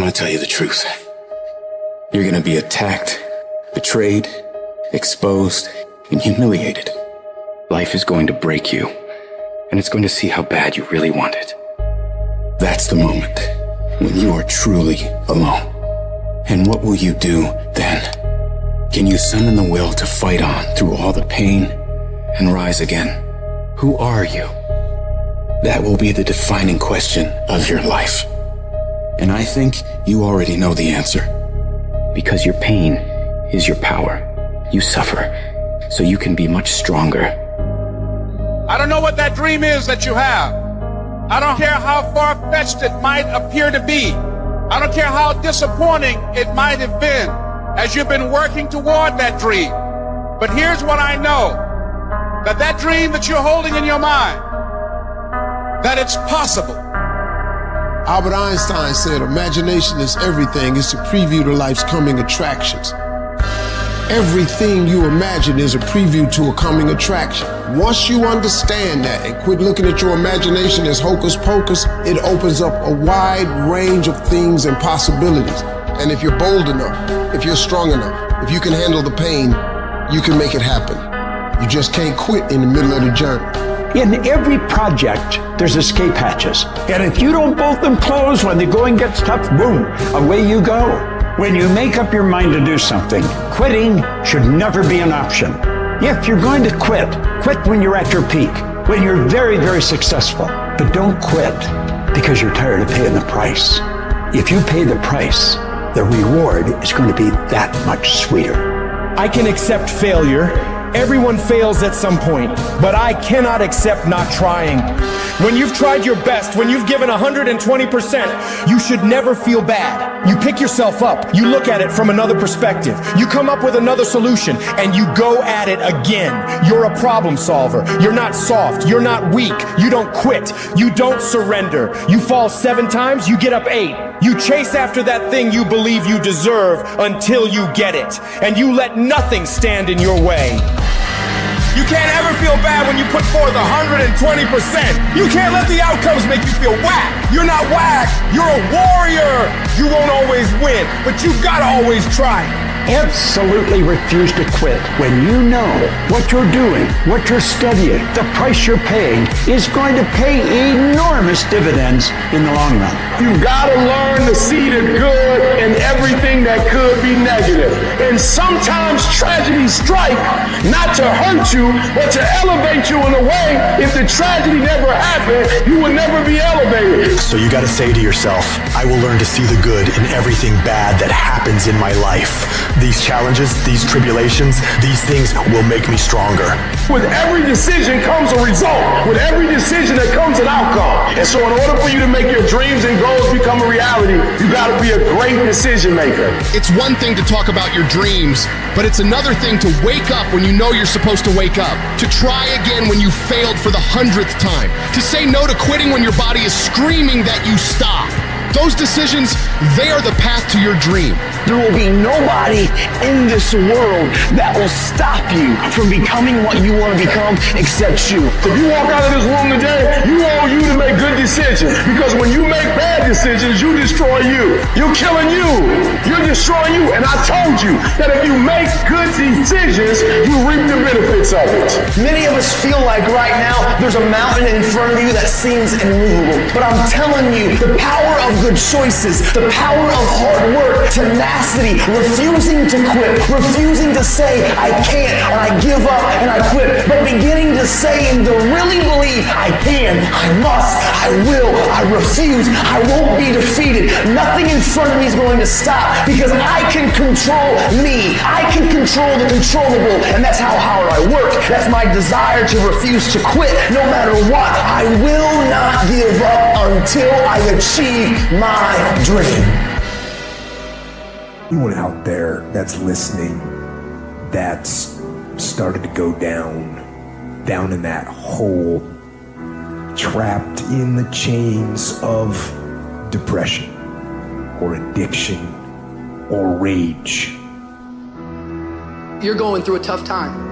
to tell you the truth. You're going to be attacked, betrayed, exposed, and humiliated. Life is going to break you, and it's going to see how bad you really want it. That's the moment when you are truly alone. And what will you do then? Can you summon the will to fight on through all the pain and rise again? Who are you? That will be the defining question of your life. And I think you already know the answer. Because your pain is your power. You suffer, so you can be much stronger. I don't know what that dream is that you have. I don't care how far-fetched it might appear to be. I don't care how disappointing it might have been as you've been working toward that dream. But here's what I know, that dream that you're holding in your mind, that it's possible. Albert Einstein said, imagination is everything. It's a preview to life's coming attractions. Everything you imagine is a preview to a coming attraction. Once you understand that and quit looking at your imagination as hocus pocus, it opens up a wide range of things and possibilities. And if you're bold enough, if you're strong enough, if you can handle the pain, you can make it happen. You just can't quit in the middle of the journey. In every project, there's escape hatches. And if you don't bolt them closed when the going gets tough, boom, away you go. When you make up your mind to do something, quitting should never be an option. If you're going to quit, quit when you're at your peak, when you're very, very successful. But don't quit because you're tired of paying the price. If you pay the price, the reward is going to be that much sweeter. I can accept failure. Everyone fails at some point, but I cannot accept not trying. When you've tried your best, when you've given 120%, you should never feel bad. You pick yourself up, you look at it from another perspective, you come up with another solution, and you go at it again. You're a problem solver. You're not soft. You're not weak. You don't quit. You don't surrender. You fall 7 times, you get up 8. You chase after that thing you believe you deserve until you get it, and you let nothing stand in your way. You can't ever feel bad when you put forth 120%. You can't let the outcomes make you feel whack. You're not whack. You're a warrior. You won't always win, but you gotta always try. Absolutely refuse to quit when you know what you're doing, what you're studying, the price you're paying is going to pay enormous dividends in the long run. You gotta learn to see the good in everything that could be negative. And sometimes tragedies strike not to hurt you, but to elevate you in a way. If the tragedy never happened, you would never be elevated. So you gotta say to yourself, I will learn to see the good in everything bad that happens in my life. These challenges, these tribulations, these things will make me stronger. With every decision comes a result. With every decision there comes an outcome. And so in order for you to make your dreams and goals become a reality, you gotta be a great decision maker. It's one thing to talk about your dreams, but it's another thing to wake up when you know you're supposed to wake up, to try again when you failed for the 100th time, to say no to quitting when your body is screaming that you stop. Those decisions, they are the path to your dream. There will be nobody in this world that will stop you from becoming what you want to become except you. If you walk out of this room today, you want you to make good decisions. Because when you make bad decisions, you destroy you. You're killing you. You're destroying you. And I told you that if you make good decisions, you reap the benefits of it. Many of us feel like right now there's a mountain in front of you that seems immovable. But I'm telling you, the power of good choices, the power of hard work, tenacity, refusing to quit, refusing to say I can't and I give up and I quit, but beginning to say and to really believe I can, I must, I will, I refuse, I won't be defeated. Nothing in front of me is going to stop because I can control me. I can control the controllable, and that's how hard I work. That's my desire to refuse to quit no matter what. I will not give up until I achieve my dream. Anyone out there that's listening that's started to go down in that hole, trapped in the chains of depression or addiction or rage. You're going through a tough time.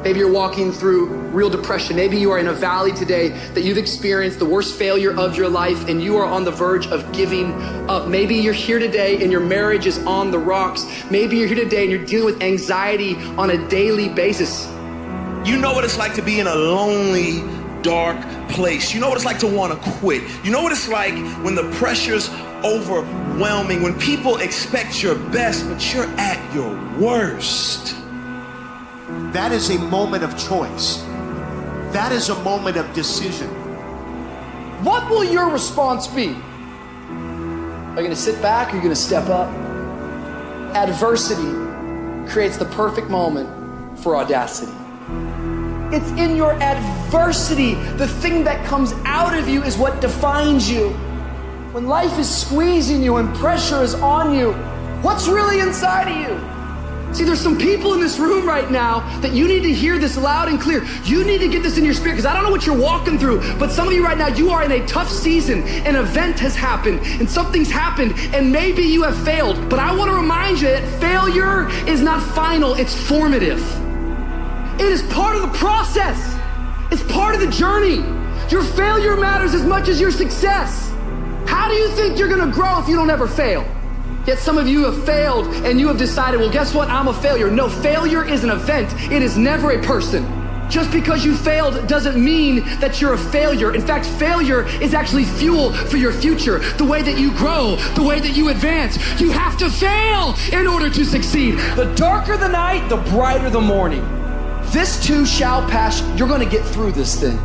Maybe you're walking through real depression. Maybe you are in a valley today that you've experienced the worst failure of your life and you are on the verge of giving up. Maybe you're here today and your marriage is on the rocks. Maybe you're here today and you're dealing with anxiety on a daily basis. You know what it's like to be in a lonely, dark place. You know what it's like to want to quit. You know what it's like when the pressure's overwhelming, when people expect your best, but you're at your worst. That is a moment of choice. That is a moment of decision. What will your response be? Are you going to sit back or are you going to step up? Adversity creates the perfect moment for audacity. It's in your adversity, the thing that comes out of you is what defines you. When life is squeezing you and pressure is on you, what's really inside of you? See, there's some people in this room right now that you need to hear this loud and clear. You need to get this in your spirit, because I don't know what you're walking through, but some of you right now, you are in a tough season. An event has happened and something's happened and maybe you have failed. But I want to remind you that failure is not final, it's formative. It is part of the process. It's part of the journey. Your failure matters as much as your success. How do you think you're going to grow if you don't ever fail? Yet some of you have failed and you have decided, well, guess what? I'm a failure. No, failure is an event. It is never a person. Just because you failed doesn't mean that you're a failure. In fact, failure is actually fuel for your future. The way that you grow, the way that you advance, you have to fail in order to succeed. The darker the night, the brighter the morning. This too shall pass. You're going to get through this thing.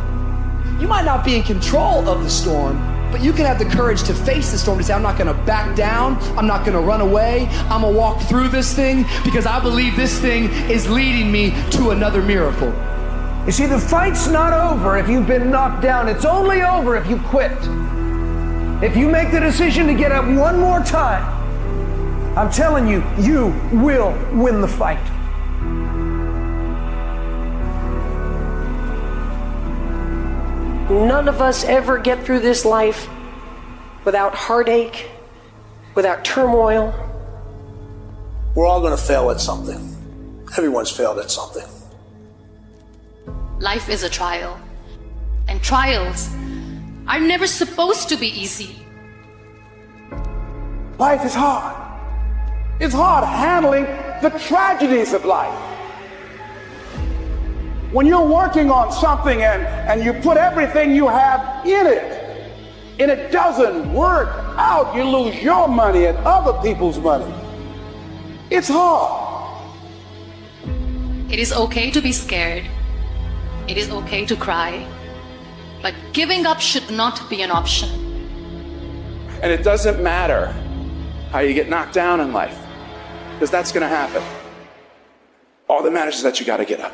You might not be in control of the storm, but you can have the courage to face the storm, to say, I'm not going to back down. I'm not going to run away. I'm going to walk through this thing because I believe this thing is leading me to another miracle. You see, the fight's not over if you've been knocked down. It's only over if you quit. If you make the decision to get up one more time, I'm telling you, you will win the fight. None of us ever get through this life without heartache, without turmoil. We're all going to fail at something. Everyone's failed at something. Life is a trial, and trials are never supposed to be easy. Life is hard. It's hard handling the tragedies of life. When you're working on something and you put everything you have in it, and it doesn't work out, you lose your money and other people's money. It's hard. It is okay to be scared. It is okay to cry. But giving up should not be an option. And it doesn't matter how you get knocked down in life, because that's going to happen. All that matters is that you got to get up.